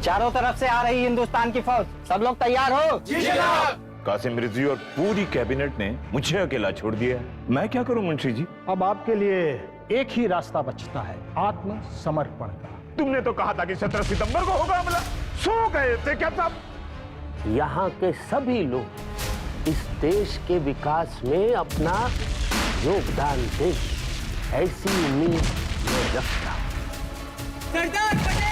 चारों तरफ से आ रही हिंदुस्तान की फौज, सब लोग तैयार हो? जी जनाब। कासिम रिजवी और पूरी कैबिनेट ने मुझे अकेला छोड़ दिया है। मैं क्या करूं मुंशी जी? अब आपके लिए एक ही रास्ता बचता है, आत्मसमर्पण का। तुमने तो कहा था कि 17 सितंबर को होगा हमला। सो गए थे क्या साहब? यहाँ के सभी लोग इस देश के विकास में अपना योगदान दें, ऐसी उम्मीद मैं रखता हूं। सरदार पटेल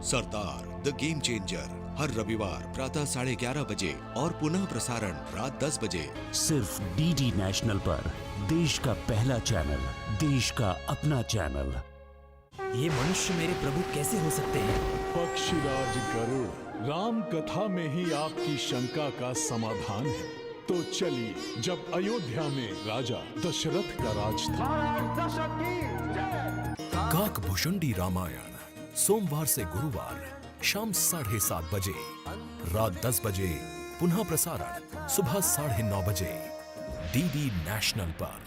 सरदार द गेम चेंजर हर रविवार प्रातः 11:30 बजे और पुनः प्रसारण रात 10 बजे सिर्फ डीडी नेशनल पर। देश का पहला चैनल, देश का अपना चैनल। ये मनुष्य मेरे प्रभु कैसे हो सकते हैं? पक्षीराज गरुड़ राम कथा में ही आपकी शंका का समाधान है। तो चलिए, जब अयोध्या में राजा दशरथ का राज था। काकभूषुंडी रामायण सोमवार से गुरुवार शाम 7:30 बजे, रात 10 बजे पुनः प्रसारण सुबह 9:30 बजे डीडी नेशनल पर।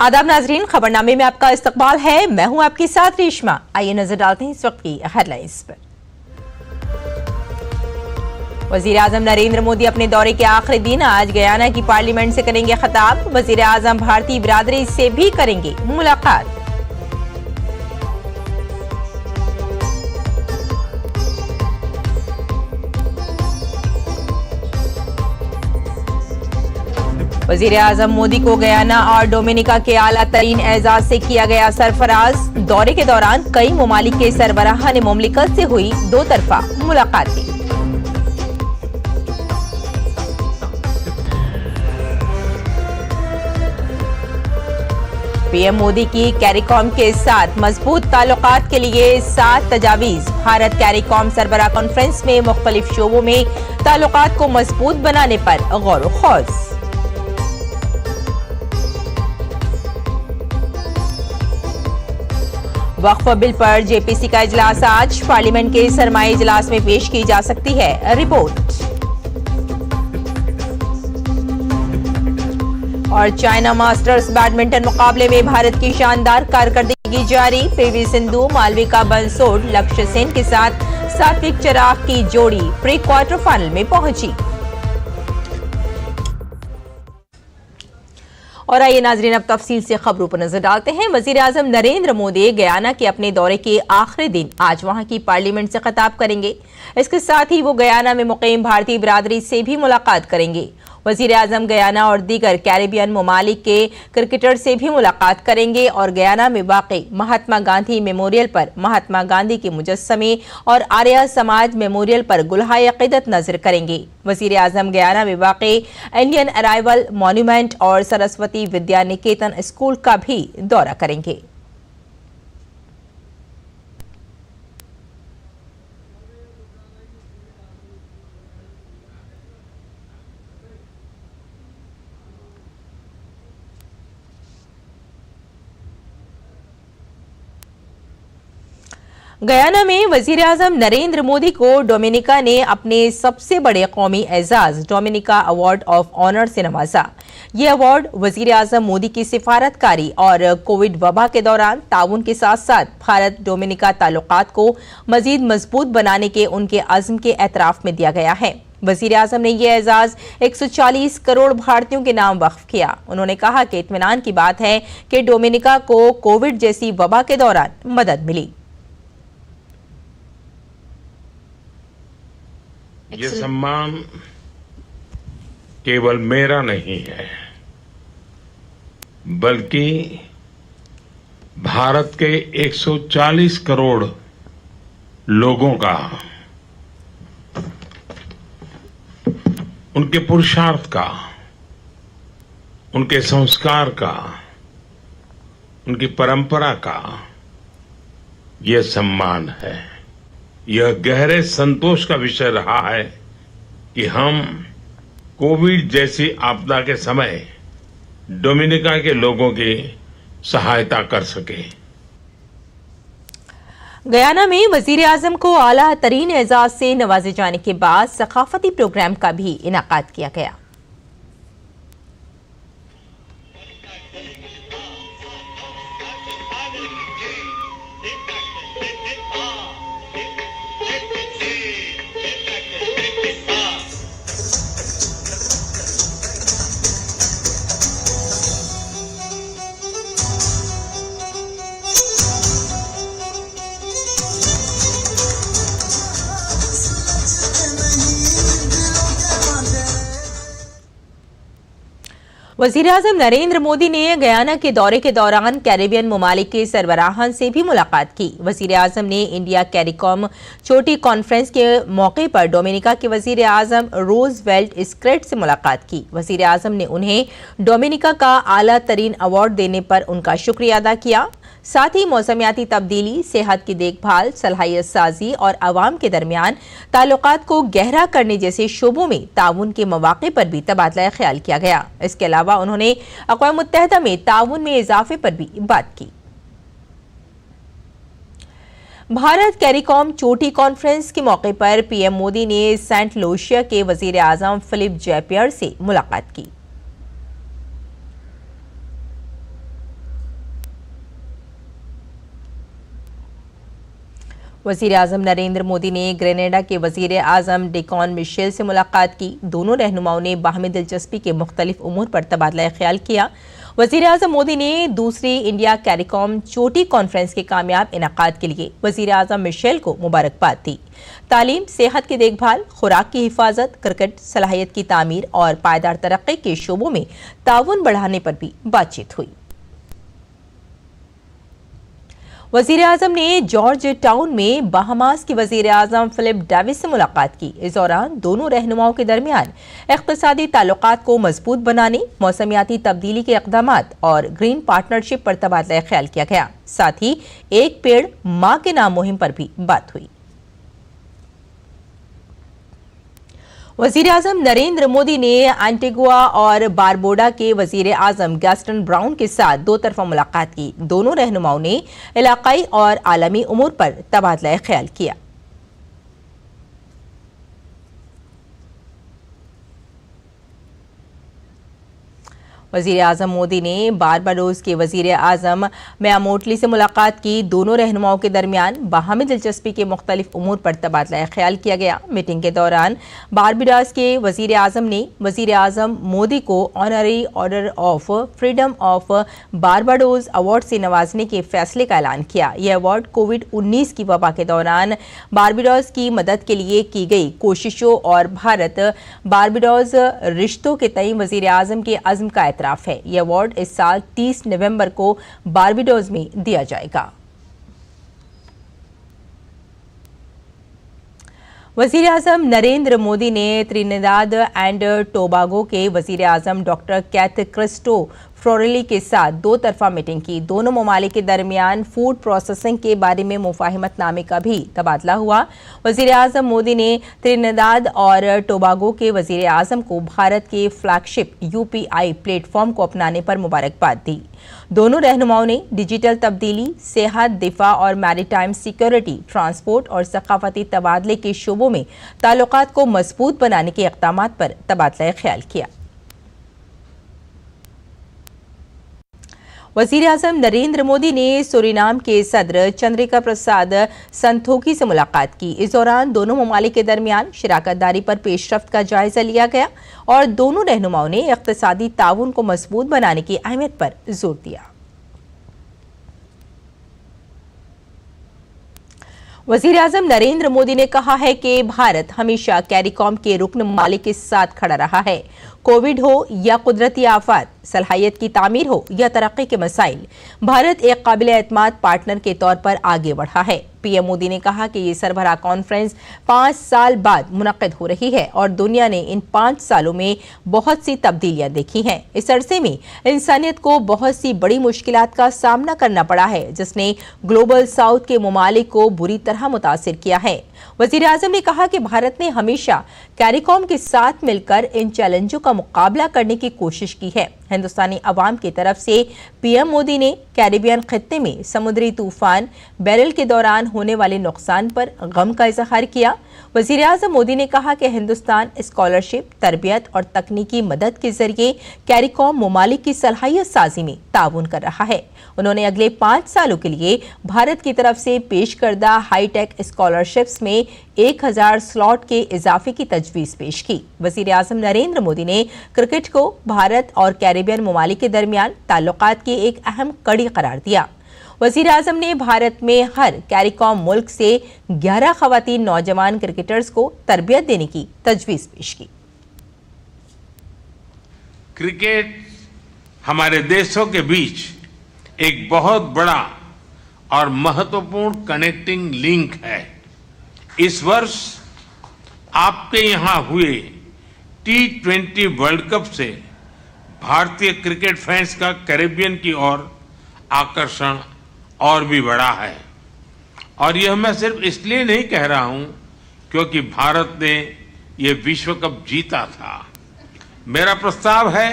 आदाब नाजरीन, खबरनामे में आपका इस्तकबाल है। मैं हूं आपके साथ रेशमा। आइए नजर डालते हैं इस वक्त की हेडलाइंस पर। वजीर आजम नरेंद्र मोदी अपने दौरे के आखिरी दिन आज गयाना की पार्लियामेंट से करेंगे खिताब। वजीर आजम भारतीय बिरादरी से भी करेंगे मुलाकात। वजीर आजम मोदी को गयाना और डोमिनिका के आला तरीन एजाज से किया गया सरफराज। दौरे के दौरान कई ममालिक के सरबराहान मुमलिकत से हुई दो तरफा मुलाकातें। पीएम मोदी की कैरिकॉम के साथ मजबूत ताल्लुकात के लिए 7 तजावीज। भारत कैरिकॉम सरबराह कॉन्फ्रेंस में मुख्तलिफ शोबों में ताल्लुकात को मजबूत बनाने पर गौर व खौज। वक्फ बिल पर जेपीसी का इजलास आज। पार्लियामेंट के सरमाई इजलास में पेश की जा सकती है रिपोर्ट। और चाइना मास्टर्स बैडमिंटन मुकाबले में भारत की शानदार कारकर्दगी जारी। पीवी सिंधु, मालविका बंसोड, लक्ष्य सेन के साथ सात्विक चिराग की जोड़ी प्री क्वार्टर फाइनल में पहुंची। और आइए नाजरीन, अब तफसील से खबरों पर नजर डालते हैं। वजीर आजम नरेंद्र मोदी गयाना के अपने दौरे के आखिरी दिन आज वहां की पार्लियामेंट से खिताब करेंगे। इसके साथ ही वो गयाना में मुकीम भारतीय बिरादरी से भी मुलाकात करेंगे। वजीर आजम गयाना और दीगर कैरेबियन ममालिक के क्रिकेटर से भी मुलाकात करेंगे और गयाना में वाक़ई महात्मा गांधी मेमोरियल पर महात्मा गांधी के मुजस्समे और आर्य समाज मेमोरियल पर गुलहाए अक़ीदत नजर करेंगे। वजीर आजम गयाना में वाक़ई इंडियन अराइवल मॉन्यूमेंट और सरस्वती विद्या निकेतन स्कूल का भी दौरा करेंगे। गयाना में वजीर आजम नरेंद्र मोदी को डोमिनिका ने अपने सबसे बड़े कौमी एजाज डोमिनिका अवार्ड ऑफ ऑनर से नवाजा। ये अवार्ड वजीर आजम मोदी की सिफारतकारी और कोविड वबा के दौरान ताउन के साथ साथ भारत डोमिनिका ताल्लुकात को मजीद मजबूत बनाने के उनके अज़्म के एतराफ में दिया गया है। वजीर आजम ने यह एजाज 140 करोड़ भारतीयों के नाम वक्फ किया। उन्होंने कहा कि इत्मीनान की बात है कि डोमिनिका को कोविड जैसी वबा के दौरान मदद मिली। ये सम्मान केवल मेरा नहीं है, बल्कि भारत के 140 करोड़ लोगों का, उनके पुरुषार्थ का, उनके संस्कार का, उनकी परंपरा का यह सम्मान है। यह गहरे संतोष का विषय रहा है कि हम कोविड जैसी आपदा के समय डोमिनिका के लोगों की सहायता कर सके। गयाना में वजीर आजम को आला तरीन एजाज से नवाजे जाने के बाद सकाफती प्रोग्राम का भी इनाकाद किया गया। वजीर आजम नरेंद्र मोदी ने गयाना के दौरे के दौरान कैरेबियन ममालिक के सरबराहान से भी मुलाकात की। वजीर आजम ने इंडिया कैरिकॉम छोटी कॉन्फ्रेंस के मौके पर डोमिनिका के वजीर आजम रोजवेल्ट स्क्रेट से मुलाकात की। वजीर आजम ने उन्हें डोमिनिका का आला तरीन अवार्ड देने पर उनका शुक्रिया अदा किया। साथ ही मौसमियाती तब्दीली, सेहत की देखभाल, सलाहियत साजी और अवाम के दरमियान ताल्लुकात को गहरा करने जैसे शोबों में ताउन के मौके पर भी तबादला ख्याल किया गया। इसके अलावा उन्होंने अक़वाम मुत्तहिदा में ताउन में इजाफे पर भी बात की। भारत कैरिकॉम चोटी कॉन्फ्रेंस के मौके पर पीएम मोदी ने सेंट लूसिया के वजीर आजम फिलिप जैपियर से मुलाकात की। वजीर आजम नरेंद्र मोदी ने ग्रेनेडा के वजीर आजम डेकॉन मिशेल से मुलाकात की। दोनों रहनुमाओं ने बाहमी दिलचस्पी के मुख्तलिफ उमूर पर तबादला ख्याल किया। वजीर आजम मोदी ने दूसरी इंडिया कैरिकॉम चोटी कॉन्फ्रेंस के कामयाब इनाकाद के लिए वजीर आजम मिशेल को मुबारकबाद दी। तालीम, सेहत की देखभाल, खुराक की हिफाजत, क्रिकेट, सलाहियत की तामीर और पायदार तरक्की के शोबों में ताउन बढ़ाने पर भी बातचीत हुई। वजीर आजम ने जॉर्ज टाउन में बहामास के वजीर आजम फिलिप डेविस से मुलाकात की। इस दौरान दोनों रहनुमाओं के दरमियान इक़्तिसादी ताल्लुकात को मजबूत बनाने, मौसमियाती तब्दीली के इक़दामात और ग्रीन पार्टनरशिप पर तबादला ख्याल किया गया। साथ ही एक पेड़ मां के नाम मुहिम पर भी बात हुई। वजीर आजम नरेंद्र मोदी ने एंटीगुआ और बारबोडा के वजीर आजम गैस्टन ब्राउन के साथ दो तरफा मुलाकात की। दोनों रहनुमाओं ने इलाकाई और आलमी उमूर पर तबादला ख्याल किया। वजीर आजम मोदी ने बारबाडोस के वजीर आजम म्यामोटली से मुलाकात की। दोनों रहनुमाओं के दरमियान बाहमी दिलचस्पी के मुख्तलिफ उमूर पर तबादला ख्याल किया गया। मीटिंग के दौरान बारबाडोस के वजीर आजम ने वजीर आजम मोदी को honorary order of freedom of Barbados award से नवाजने के फैसले का ऐलान किया। यह अवार्ड कोविड-19 की वबा के दौरान बारबाडोस की मदद के लिए की गई कोशिशों और भारत बारबाडोस रिश्तों के तय वजीर आजम के अज़्म का है। यह अवार्ड इस साल 30 नवंबर को बारबाडोस में दिया जाएगा। वजीर आजम नरेंद्र मोदी ने त्रिनिदाद एंड टोबागो के वजीर आजम डॉक्टर कैथ क्रिस्टो फ्लोरेली के साथ दो तरफा मीटिंग की। दोनों ममालिक के दरमियान फूड प्रोसेसिंग के बारे में मुफाहिमतनामे का भी तबादला हुआ। वजीर आजम मोदी ने त्रिनिदाद और टोबागो के वजीर आजम को भारत के फ्लैगशिप UPI प्लेटफॉर्म को अपनाने पर मुबारकबाद दी। दोनों रहनुमाओं ने डिजिटल तब्दीली, सेहत, दिफा और मैरीटाइम सिक्योरिटी, ट्रांसपोर्ट और सकाफती तबादले के शोबों में ताल्लुकात को मजबूत बनाने के इक़दामात पर तबादला ख्याल किया। वजीर आजम नरेंद्र मोदी ने सूरीनाम के सदर चंद्रिका प्रसाद संतोखी से मुलाकात की। इस दौरान दोनों ममालिक के दरमियान शराकतदारी पर पेशरफ्त का जायजा लिया गया और दोनों रहनुमाओं ने इक़्तिसादी ताउन को मजबूत बनाने की अहमियत पर जोर दिया। वजीर आजम नरेंद्र मोदी ने कहा है कि भारत हमेशा कैरिकॉम के रुकन ममालिक के साथ खड़ा रहा है। कोविड हो या कुदरती आफत, सलाहियत की तामीर हो या तरक्की के मसाइल, भारत एक काबिल एतमाद पार्टनर के तौर पर आगे बढ़ा है। पीएम मोदी ने कहा कि ये सरबराह कॉन्फ्रेंस 5 साल बाद मुनक्किद हो रही है और दुनिया ने इन 5 सालों में बहुत सी तब्दीलियां देखी हैं। इस अरसे में इंसानियत को बहुत सी बड़ी मुश्किलात का सामना करना पड़ा है, जिसने ग्लोबल साउथ के ममालिक को बुरी तरह मुतासिर किया है। वजीर आजम ने कहा कि भारत ने हमेशा कैरिकॉम के साथ मिलकर इन चैलेंजों का मुकाबला करने की कोशिश की है। हिंदुस्तानी अवाम की तरफ से पीएम मोदी ने कैरिबियन खित्ते में समुद्री तूफान बेरिल के दौरान होने वाले नुकसान पर गम का इजहार किया। वजीर आजम मोदी ने कहा कि हिंदुस्तान स्कॉलरशिप, तरबियत और तकनीकी मदद के जरिए कैरिकॉम ममालिक की सलाहियत साजी में ताउन कर रहा है। उन्होंने अगले 5 सालों के लिए भारत की तरफ से पेश करदा हाईटेक स्कॉलरशिप्स में 1000 स्लॉट के इजाफे की तजवीज पेश की। वजीर आजम नरेंद्र मोदी ने क्रिकेट को भारत और कैरिबियन ममालिक के दरमियान ताल्लुकात की एक अहम कड़ी करार दिया। वजीर आजम ने भारत में हर कैरिकॉम मुल्क से 11 खवातीन नौजवान क्रिकेटर्स को तरबियत देने की तजवीज पेश की। क्रिकेट हमारे देशों के बीच एक बहुत बड़ा और महत्वपूर्ण कनेक्टिंग लिंक है। इस वर्ष आपके यहां हुए T20 वर्ल्ड कप से भारतीय क्रिकेट फैंस का कैरिबियन की ओर आकर्षण और भी बढ़ा है। और यह मैं सिर्फ इसलिए नहीं कह रहा हूं क्योंकि भारत ने यह विश्व कप जीता था। मेरा प्रस्ताव है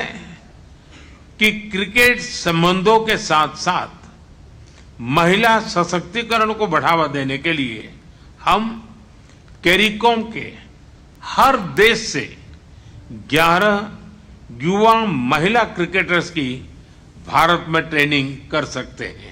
कि क्रिकेट संबंधों के साथ साथ महिला सशक्तिकरण को बढ़ावा देने के लिए हम कैरिकॉम के हर देश से 11 युवा महिला क्रिकेटर्स की भारत में ट्रेनिंग कर सकते हैं।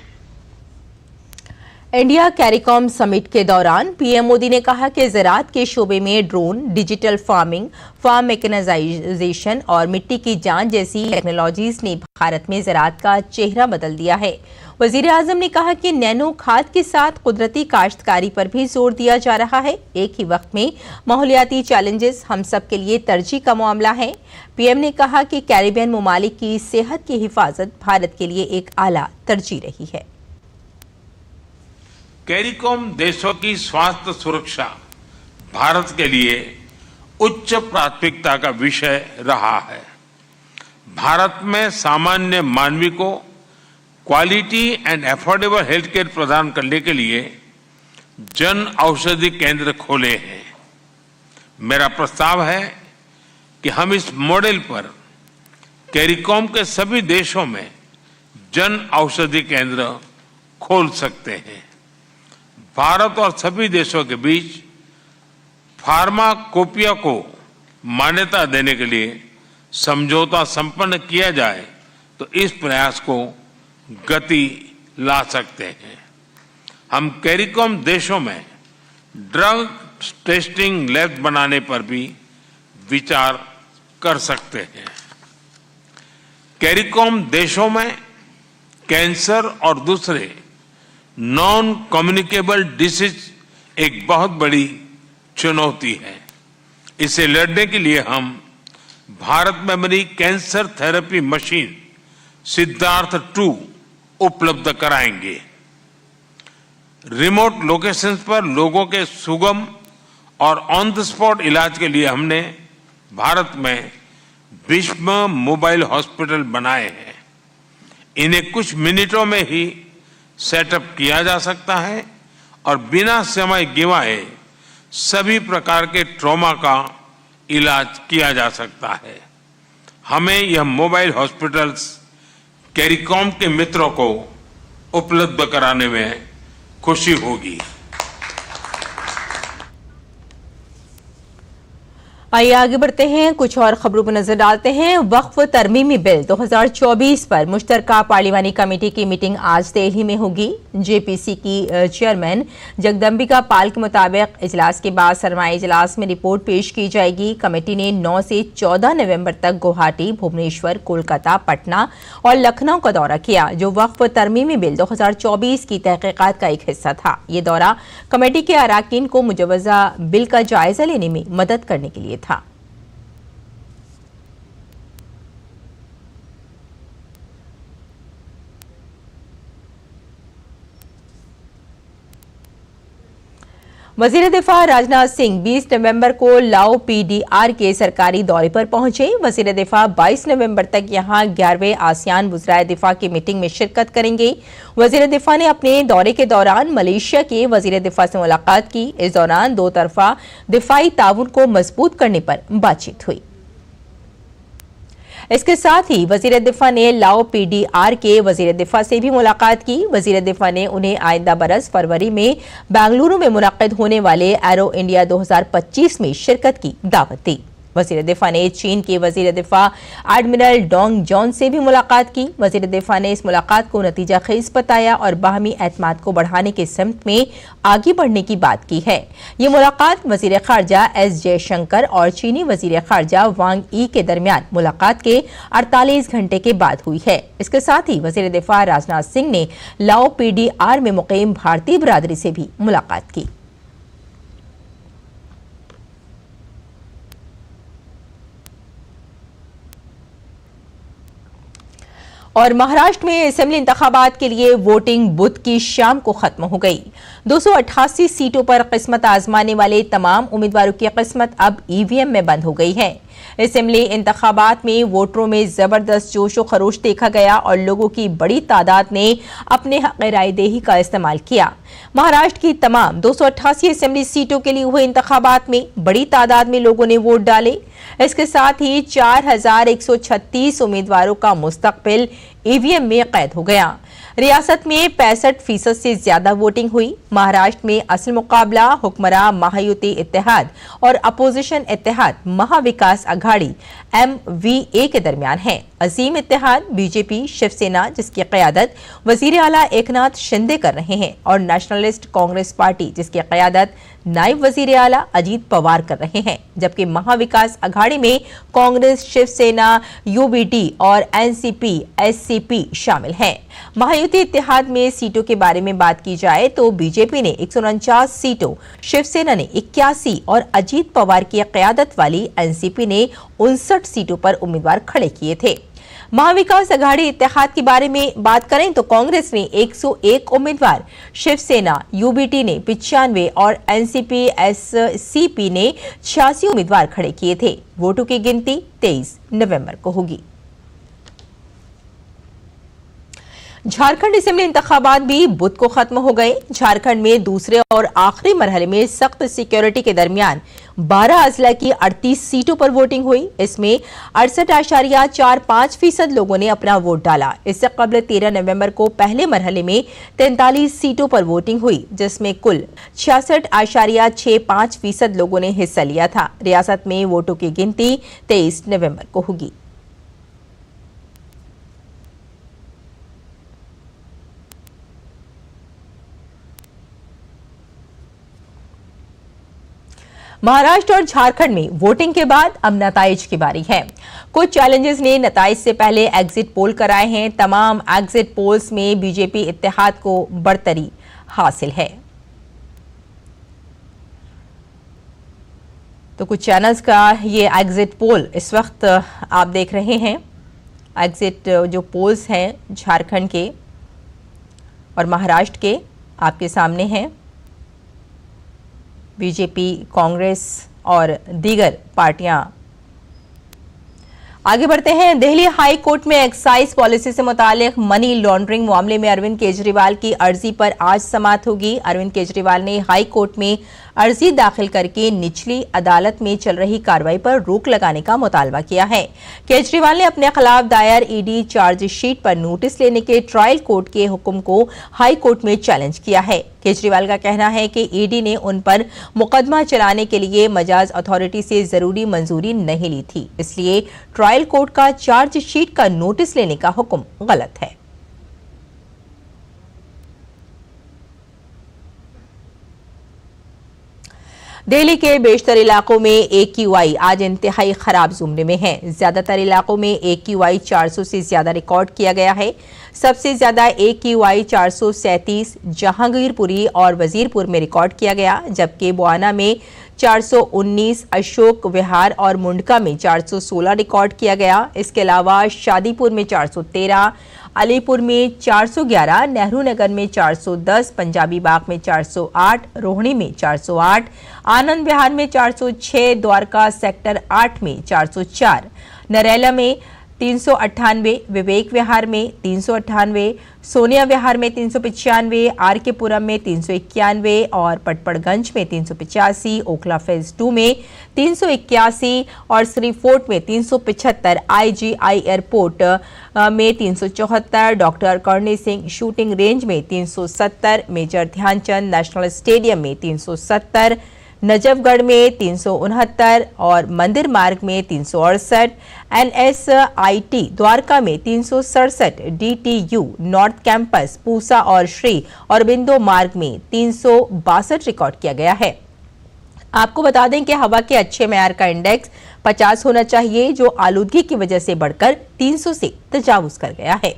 इंडिया कैरिकॉम समिट के दौरान पीएम मोदी ने कहा कि ज़राअत के शोबे में drone, digital farming, farm mechanisation और मिट्टी की जांच जैसी टेक्नोलॉजीज ने भारत में ज़राअत का चेहरा बदल दिया है। वजीर आजम ने कहा कि नैनो खाद के साथ कुदरती काश्तकारी पर भी जोर दिया जा रहा है। एक ही वक्त में माहौलियाती चैलेंजेस हम सब के लिए तरजीह का मामला है। पीएम ने कहा कि कैरिबियन ममालिक की सेहत की हिफाजत भारत के लिए एक आला तरजीह रही है। कैरिकॉम देशों की स्वास्थ्य सुरक्षा भारत के लिए उच्च प्राथमिकता का विषय रहा है। भारत में सामान्य मानवी को quality and affordable health care प्रदान करने के लिए जन औषधि केंद्र खोले हैं। मेरा प्रस्ताव है कि हम इस मॉडल पर कैरिकॉम के सभी देशों में जन औषधि केंद्र खोल सकते हैं। भारत और सभी देशों के बीच फार्माकोपिया को मान्यता देने के लिए समझौता संपन्न किया जाए तो इस प्रयास को गति ला सकते हैं। हम कैरिकॉम देशों में ड्रग टेस्टिंग लैब बनाने पर भी विचार कर सकते हैं। कैरिकॉम देशों में कैंसर और दूसरे नॉन कम्युनिकेबल डिसीज एक बहुत बड़ी चुनौती है। इसे लड़ने के लिए हम भारत में बनी कैंसर थेरेपी मशीन सिद्धार्थ 2 उपलब्ध कराएंगे। रिमोट लोकेशंस पर लोगों के सुगम और ऑन द स्पॉट इलाज के लिए हमने भारत में भीष्म मोबाइल हॉस्पिटल बनाए हैं। इन्हें कुछ मिनटों में ही सेटअप किया जा सकता है और बिना समय गंवाए सभी प्रकार के ट्रॉमा का इलाज किया जा सकता है। हमें यह मोबाइल हॉस्पिटल्स कैरिकॉम के मित्रों को उपलब्ध कराने में खुशी होगी। आइए आगे बढ़ते हैं, कुछ और खबरों पर नजर डालते हैं। वक्फ तरमीमी बिल 2024 पर मुश्तरका पार्लिमानी कमेटी की मीटिंग आज दिल्ली में होगी। जेपीसी की चेयरमैन जगदम्बिका पाल के मुताबिक इजलास के बाद सरमाई इजलास में रिपोर्ट पेश की जाएगी। कमेटी ने 9 से 14 नवंबर तक गुवाहाटी, भुवनेश्वर, कोलकाता, पटना और लखनऊ का दौरा किया, जो वक्फ तरमीमी बिल 2024 की तहकीकात का एक हिस्सा था। ये दौरा कमेटी के अराकीन को मुजवजा बिल का जायजा लेने में मदद करने के लिए था। वजीर दिफा राजनाथ सिंह 20 नवंबर को लाओ पीडीआर के सरकारी दौरे पर पहुंचे। वजीर दिफा 22 नवंबर तक यहां 11वें आसियान वज़राए दिफा की मीटिंग में शिरकत करेंगे। वजीर दिफा ने अपने दौरे के दौरान मलेशिया के वजीर दिफा से मुलाकात की। इस दौरान दो तरफा दिफाई ताउन को मजबूत करने पर बातचीत हुई। इसके साथ ही वजीर दिफा ने लाओ पीडीआर के वजीर दिफा से भी मुलाकात की। वजीर दिफा ने उन्हें आइंदा बरस फरवरी में बेंगलुरु में मुनक्किद होने वाले एरो इंडिया 2025 में शिरकत की दावत दी। वजीर दिफा ने चीन के वजीर दिफा एडमिरल डोंग जॉन से भी मुलाकात की। वजीर दिफा ने इस मुलाकात को नतीजा खेज बताया और बाहमी एतमाद को बढ़ाने के सिमत में आगे बढ़ने की बात की है। ये मुलाकात वजीर खारजा एस जयशंकर और चीनी वजीर खारजा वांग ई के दरमियान मुलाकात के 48 घंटे के बाद हुई है। इसके साथ ही वजीर दिफा राजनाथ सिंह ने लाओ पीडीआर में मुकीम भारतीय बिरादरी से भी मुलाकात की। और महाराष्ट्र में असेंबली इंतखाबात के लिए वोटिंग बुध की शाम को खत्म हो गई। 288 सीटों पर किस्मत आजमाने वाले तमाम उम्मीदवारों की किस्मत अब ईवीएम में बंद हो गई है। असेंबली इंतखाबात में वोटरों में जबरदस्त जोश व खरोश देखा गया और लोगों की बड़ी तादाद ने अपने हक रायदेही का इस्तेमाल किया। महाराष्ट्र की तमाम 288 असेंबली सीटों के लिए हुए इंतखाबात में बड़ी तादाद में लोगों ने वोट डाले। इसके साथ ही 4136 उम्मीदवारों का मुस्तकबिल ईवीएम में कैद हो गया। रियासत में 65% से ज्यादा वोटिंग हुई। महाराष्ट्र में असल मुकाबला हुक्मरान महायुति इत्तेहाद और अपोजिशन इत्तेहाद महाविकास अघाड़ी MVA के दरमियान है। अजीम इत्तेहाद बीजेपी शिवसेना जिसकी क़यादत वजीर आला एकनाथ शिंदे कर रहे हैं और नेशनलिस्ट कांग्रेस पार्टी जिसकी क़यादत नायब वजीर आला अजीत पवार कर रहे हैं, जबकि महाविकास अघाड़ी में कांग्रेस शिवसेना UBD और NCP SCP शामिल हैं। महायुति इत्तेहाद में सीटों के बारे में बात की जाए तो बीजेपी ने 149 सीटों, शिवसेना ने 81 और अजीत पवार की क़यादत वाली NCP ने 59 सीटों पर उम्मीदवार खड़े किए थे। महाविकास अघाड़ी इत्तेहाद के बारे में बात करें तो कांग्रेस ने 101 उम्मीदवार, शिवसेना UBD ने 95 और NCP SCP ने 86 उम्मीदवार खड़े किए थे। वोटों की गिनती 23 नवंबर को होगी। झारखंड असेंबली इंतखाबात भी बुध को खत्म हो गए। झारखंड में दूसरे और आखिरी मरहले में सख्त सिक्योरिटी के दरमियान 12 अजला की 38 सीटों पर वोटिंग हुई। इसमें 68.45% लोगों ने अपना वोट डाला। इससे कबल 13 नवंबर को पहले मरहले में 43 सीटों पर वोटिंग हुई, जिसमें कुल 66.65% लोगों ने हिस्सा लिया था। रियासत में वोटों की गिनती 23 नवंबर को होगी। महाराष्ट्र और झारखंड में वोटिंग के बाद अब नताइज की बारी है। कुछ चैलेंजेस ने नताइज से पहले एग्जिट पोल कराए हैं। तमाम एग्जिट पोल्स में बीजेपी इत्तेहाद को बढ़तरी हासिल है। तो कुछ चैनल्स का ये एग्जिट पोल इस वक्त आप देख रहे हैं। एग्जिट जो पोल्स हैं झारखंड के और महाराष्ट्र के आपके सामने हैं। बीजेपी, कांग्रेस और दीगर पार्टियां। आगे बढ़ते हैं। दिल्ली हाई कोर्ट में एक्साइज पॉलिसी से मुतालिक मनी लॉन्ड्रिंग मामले में अरविंद केजरीवाल की अर्जी पर आज समाअत होगी। अरविंद केजरीवाल ने हाई कोर्ट में अर्जी दाखिल करके निचली अदालत में चल रही कार्रवाई पर रोक लगाने का मुतालबा किया है। केजरीवाल ने अपने खिलाफ दायर ईडी चार्जशीट पर नोटिस लेने के ट्रायल कोर्ट के हुक्म को हाई कोर्ट में चैलेंज किया है। केजरीवाल का कहना है कि ईडी ने उन पर मुकदमा चलाने के लिए मजाज अथॉरिटी से जरूरी मंजूरी नहीं ली थी, इसलिए ट्रायल कोर्ट का चार्जशीट का नोटिस लेने का हुक्म गलत है। दिल्ली के बेशतर इलाकों में AQI आज इंतहाई खराब जुमरे में है। ज्यादातर इलाकों में AQI 400 से ज्यादा रिकॉर्ड किया गया है। सबसे ज्यादा AQI 437 जहांगीरपुरी और वजीरपुर में रिकॉर्ड किया गया, जबकि बुआना में 419, अशोक विहार और मुंडका में 416 रिकॉर्ड किया गया। इसके अलावा शादीपुर में 413, अलीपुर में 411, नेहरू नगर में 410, पंजाबी बाग में 408, रोहिणी में 408, आनंद विहार में 406, द्वारका सेक्टर 8 में 404, नरेला में 398, विवेक विहार में 398, सोनिया विहार में 395, आरके पुरम में 391 और पटपड़गंज में 385, ओखला फेज 2 में 381 और श्री फोर्ट में 375, आईजीआई एयरपोर्ट में 374, doctor Karni Singh shooting range में 370, मेजर ध्यानचंद नेशनल स्टेडियम में 370, नजफगढ़ में 369 और मंदिर मार्ग में 368, NSIT द्वारका में 367, DTU नॉर्थ कैंपस पूसा और श्री अरबिंदो मार्ग में 362 रिकॉर्ड किया गया है। आपको बता दें कि हवा के अच्छे मेयार का इंडेक्स 50 होना चाहिए, जो आलूदगी की वजह से बढ़कर 300 से तजावुज कर गया है।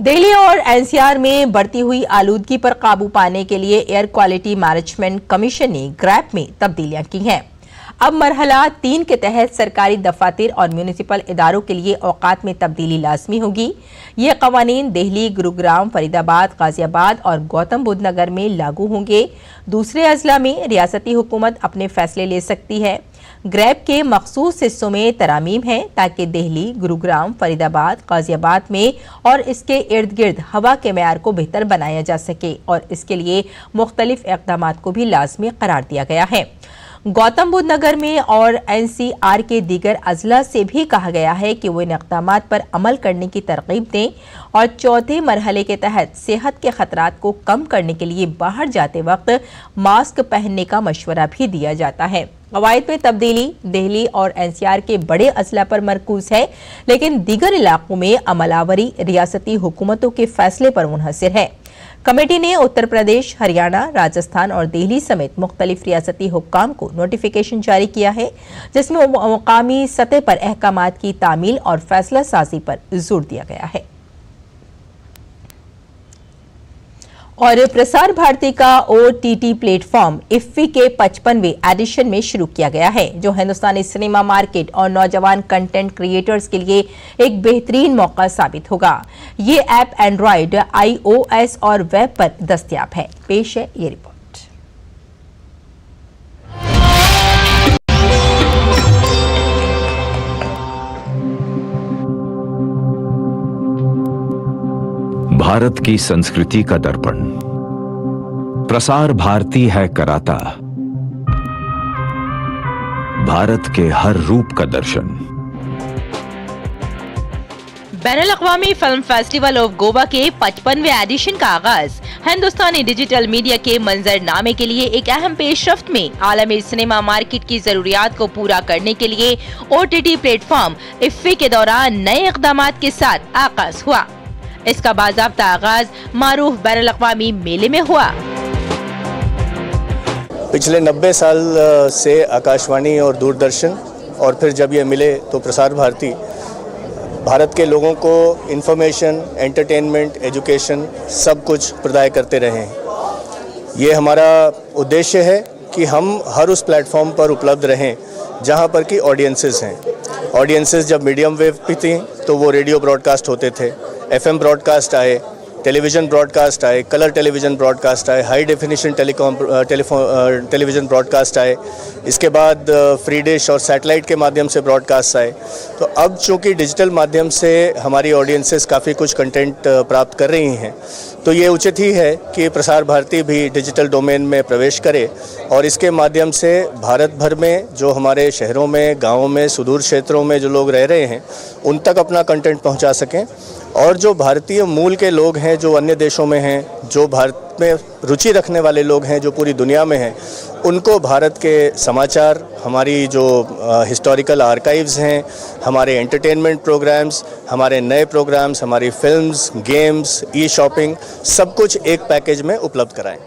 दिल्ली और एनसीआर में बढ़ती हुई आलूदगी पर काबू पाने के लिए एयर क्वालिटी मैनेजमेंट कमीशन ने ग्रैप में तब्दीलियां की हैं। अब मरहला 3 के तहत सरकारी दफातर और म्यूनिसिपल इदारों के लिए औकात में तब्दीली लाजमी होगी। ये कवानीन दिल्ली, गुरुग्राम, फरीदाबाद, गाजियाबाद और गौतम बुद्ध नगर में लागू होंगे। दूसरे अजला में रियासती हुकूमत अपने फैसले ले सकती है। ग्रैप के मखसूस हिस्सों में तरमीम है ताकि दिल्ली, गुरुग्राम, फरीदाबाद, गाजियाबाद में और इसके इर्द गिर्द हवा के मेयार को बेहतर बनाया जा सके और इसके लिए मुख्तलिफ इक़दामात को भी लाजमी करार दिया गया है। गौतम बुद्ध नगर में और एनसीआर के दीगर अजला से भी कहा गया है कि वो इन इक़दामात पर अमल करने की तरगीब दें और चौथे मरहले के तहत सेहत के खतरात को कम करने के लिए बाहर जाते वक्त मास्क पहनने का मशवरा भी दिया जाता है। कवायद में तब्दीली दिल्ली और एनसीआर के बड़े अजला पर मरकूज है, लेकिन दीगर इलाकों में अमलावरी रियासती हुकूमतों के फैसले पर मुनहसिर है। कमेटी ने उत्तर प्रदेश, हरियाणा, राजस्थान और दिल्ली समेत मुख्तलिफ रियासती हुक्काम को नोटिफिकेशन जारी किया है, जिसमें मुकामी सतह पर अहकामात की तामील और फैसला साजी पर जोर दिया गया है। और प्रसार भारती का OTT प्लेटफॉर्म इफ्फी के 55वें एडिशन में शुरू किया गया है, जो हिंदुस्तानी सिनेमा मार्केट और नौजवान कंटेंट क्रिएटर्स के लिए एक बेहतरीन मौका साबित होगा। ये ऐप एंड्रॉयड, iOS और वेब पर दस्तयाब है। पेश है ये रिपोर्ट। भारत की संस्कृति का दर्पण प्रसार भारती है कराता, भारत के हर रूप का दर्शन। बैनुल-अक़वामी फिल्म फेस्टिवल ऑफ गोवा के 55वें एडिशन का आगाज हिंदुस्तानी डिजिटल मीडिया के मंजरनामे के लिए एक अहम पेशरफ्त में आलमी सिनेमा मार्केट की जरूरियात को पूरा करने के लिए OTT प्लेटफॉर्म इफ्फी के दौरान नए इक़दामात के साथ आगाज हुआ। इसका बाज़ाब्ता आगाज मारूफ बैनुल-अक़वामी मेले में हुआ। पिछले 90 साल से आकाशवाणी और दूरदर्शन और फिर जब ये मिले तो प्रसार भारती भारत के लोगों को इंफॉर्मेशन, एंटरटेनमेंट, एजुकेशन सब कुछ प्रदान करते रहे हैं। ये हमारा उद्देश्य है कि हम हर उस प्लेटफॉर्म पर उपलब्ध रहें जहाँ पर कि ऑडियंसेस हैं। ऑडियंसेस जब मीडियम वेव पे थी तो वो रेडियो ब्रॉडकास्ट होते थे, FM ब्रॉडकास्ट आए, टेलीविज़न ब्रॉडकास्ट आए, कलर टेलीविज़न ब्रॉडकास्ट आए, हाई डेफिनेशन टेलीविज़न ब्रॉडकास्ट आए, इसके बाद फ्री डिश और सैटेलाइट के माध्यम से ब्रॉडकास्ट आए। तो अब चूँकि डिजिटल माध्यम से हमारी ऑडियंसेस काफ़ी कुछ कंटेंट प्राप्त कर रही हैं, तो ये उचित ही है कि प्रसार भारती भी डिजिटल डोमेन में प्रवेश करे और इसके माध्यम से भारत भर में जो हमारे शहरों में, गाँवों में, सुदूर क्षेत्रों में जो लोग रह रहे हैं उन तक अपना कंटेंट पहुँचा सकें। और जो भारतीय मूल के लोग हैं, जो अन्य देशों में हैं, जो भारत में रुचि रखने वाले लोग हैं, जो पूरी दुनिया में हैं, उनको भारत के समाचार, हमारी जो हिस्टोरिकल आर्काइव्स हैं, हमारे एंटरटेनमेंट प्रोग्राम्स, हमारे नए प्रोग्राम्स, हमारी फिल्म्स, गेम्स, ई-शॉपिंग, सब कुछ एक पैकेज में उपलब्ध कराएं।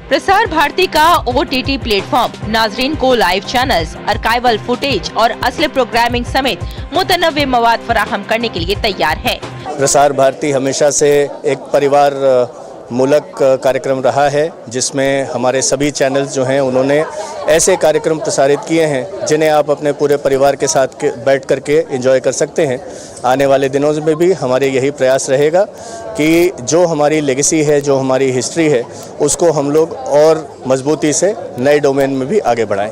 प्रसार भारती का OTT प्लेटफॉर्म नाजरीन को लाइव चैनल्स, आर्काइवल फुटेज और असली प्रोग्रामिंग समेत मुतनव्वे मवाद फराहम करने के लिए तैयार है। प्रसार भारती हमेशा से एक परिवार मूलक कार्यक्रम रहा है, जिसमें हमारे सभी चैनल्स जो हैं उन्होंने ऐसे कार्यक्रम प्रसारित किए हैं जिन्हें आप अपने पूरे परिवार के साथ बैठ कर के एंजॉय कर सकते हैं। आने वाले दिनों में भी हमारे यही प्रयास रहेगा कि जो हमारी लेगेसी है, जो हमारी हिस्ट्री है, उसको हम लोग और मजबूती से नए डोमेन में भी आगे बढ़ाएं।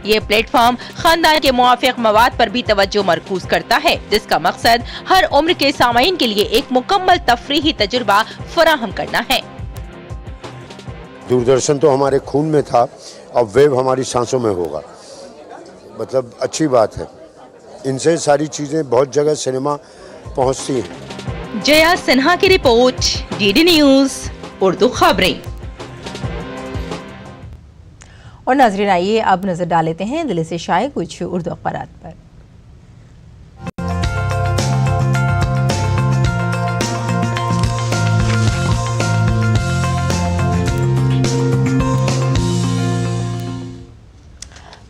ये प्लेटफॉर्म खानदान के मुआफिक मवाद पर भी तवज्जो मरकूज करता है, जिसका मकसद हर उम्र के सामाईन के लिए एक मुकम्मल तफरीही तजुर्बा फराहम करना है। दूरदर्शन तो हमारे खून में था, अब वेब हमारी सांसों में होगा। मतलब अच्छी बात है, इनसे सारी चीजें बहुत जगह सिनेमा पहुंचती हैं। जया सिन्हा की रिपोर्ट, डीडी न्यूज उर्दू खबरें। और नाज़रीन, आइए अब नजर डाल लेते हैं दिल्ली से शाये कुछ उर्दू अखबारात पर।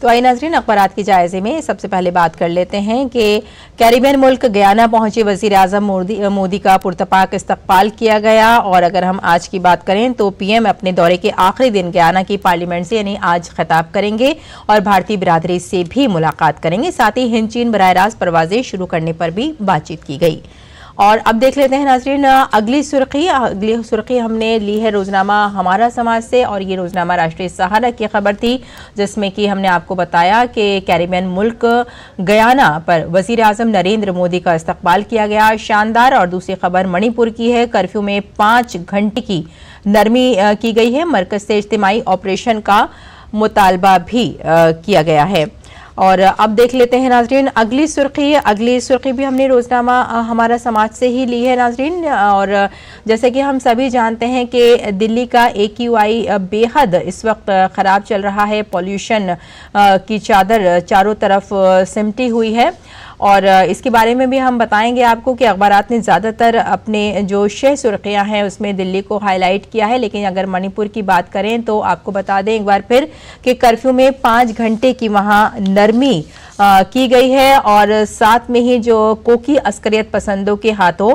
तो आइए नाज़रीन, अखबारात के जायजे में सबसे पहले बात कर लेते हैं कि कैरिबियन मुल्क गयाना पहुंचे वज़ीर आज़म मोदी का पुरतपाक इस्तकबाल किया गया। और अगर हम आज की बात करें तो पीएम अपने दौरे के आखिरी दिन गयाना की पार्लियामेंट से यानी आज खिताब करेंगे और भारतीय बिरादरी से भी मुलाकात करेंगे। साथ ही हिंद चीन बराह रास्त परवाजें शुरू करने पर भी बातचीत की गई। और अब देख लेते हैं नाज़रीन अगली सुर्खी हमने ली है रोजनामा हमारा समाज से, और ये रोजनामा राष्ट्रीय सहारा की खबर थी, जिसमें कि हमने आपको बताया कि कैरिबियन मुल्क गयाना पर वज़ीर आज़म नरेंद्र मोदी का इस्तकबाल किया गया, शानदार। और दूसरी खबर मणिपुर की है, कर्फ्यू में 5 घंटे की नरमी की गई है, मरकज से इज्तिमाई ऑपरेशन का मुतालबा भी किया गया है। और अब देख लेते हैं नाजरीन अगली सुर्खी भी हमने रोजनामा हमारा समाज से ही ली है नाजरीन। और जैसे कि हम सभी जानते हैं कि दिल्ली का AQI बेहद इस वक्त ख़राब चल रहा है, पॉल्यूशन की चादर चारों तरफ सिमटी हुई है। और इसके बारे में भी हम बताएंगे आपको कि अखबारात ने ज़्यादातर अपने जो 6 सुर्खियां हैं उसमें दिल्ली को हाईलाइट किया है, लेकिन अगर मणिपुर की बात करें तो आपको बता दें एक बार फिर कि कर्फ्यू में 5 घंटे की वहां नरमी की गई है। और साथ में ही जो कोकी अस्करियत पसंदों के हाथों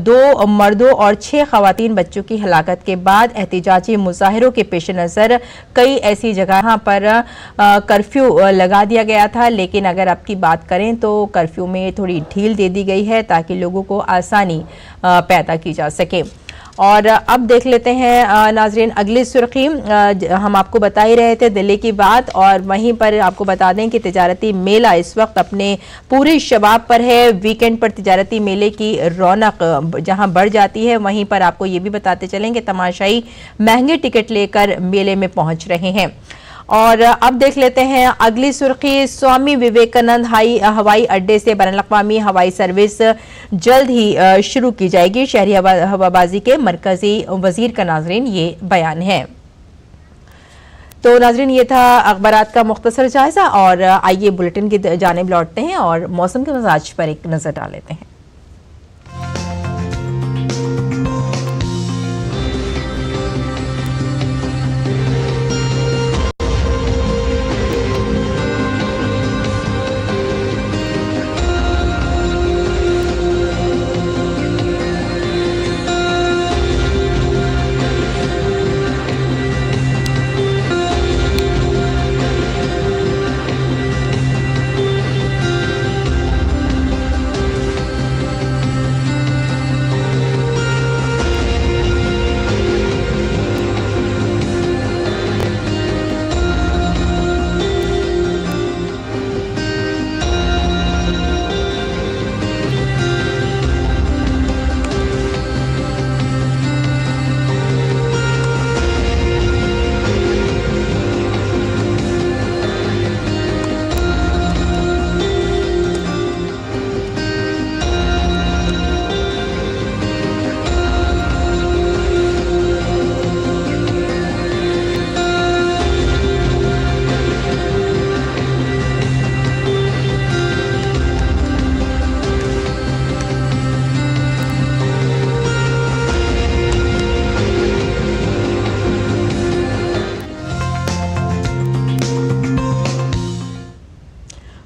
2 मर्दों और 6 खवातीन बच्चों की हलाकत के बाद एहतिजाजी मुजाहिरों के पेश नज़र कई ऐसी जगह पर कर्फ्यू लगा दिया गया था, लेकिन अगर आपकी बात करें तो कर्फ्यू में थोड़ी ढील दे दी गई है ताकि लोगों को आसानी पैदा की जा सके। और अब देख लेते हैं नाजरीन अगली सुर्खी, हम आपको बता ही रहे थे दिल्ली की बात, और वहीं पर आपको बता दें कि तिजारती मेला इस वक्त अपने पूरे शबाब पर है। वीकेंड पर तिजारती मेले की रौनक जहां बढ़ जाती है, वहीं पर आपको ये भी बताते चलें कि तमाशाई महंगे टिकट लेकर मेले में पहुंच रहे हैं। और अब देख लेते हैं अगली सुर्खी, स्वामी विवेकानंद हवाई अड्डे से बैनुल-अक़वामी हवाई सर्विस जल्द ही शुरू की जाएगी, शहरी हवाबाजी के मरकजी वजीर का नाजरीन ये बयान है। तो नाजरीन ये था अखबारात का मुख्तसर जायजा, और आइए बुलेटिन की जानिब लौटते हैं और मौसम के मिजाज पर एक नजर डाल लेते हैं।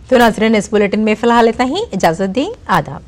तो नाज़रीन इस बुलेटिन में फिलहाल इतना ही, इजाजत दें, आदाब।